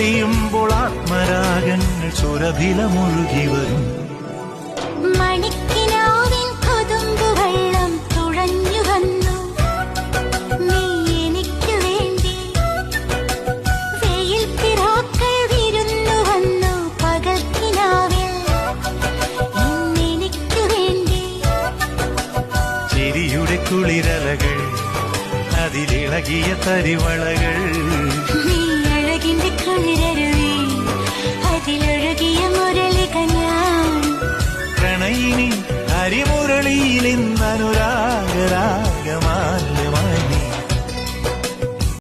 പൊഴിയുമ്പോൾ ആത്മരാഗങ്ങൾ സുരഭിലമൊഴുകി വരും. മണിക്കിനാവിൻ കൊതുമ്പു വെള്ളം തുഴഞ്ഞു വന്നു നീ എനിക്ക് വേണ്ടി. വെയിൽ പിറാക്കൾ വിരുന്നു വന്നു പകൽക്കിനാവിൽ ഇന്നെനിക്ക് വേണ്ടി. ചിരിയുടെ കുളിരലകൾ അതിലിളകിയ തരിവളകൾ, നീ അഴകിന്റെ കുളിരരുവി അതിലൊഴുകിയ മുരളിക ഞാൻ. പ്രണയിനി ഹരിമുരളിയിൽ ഇന്നനുരാഗരാഗമാല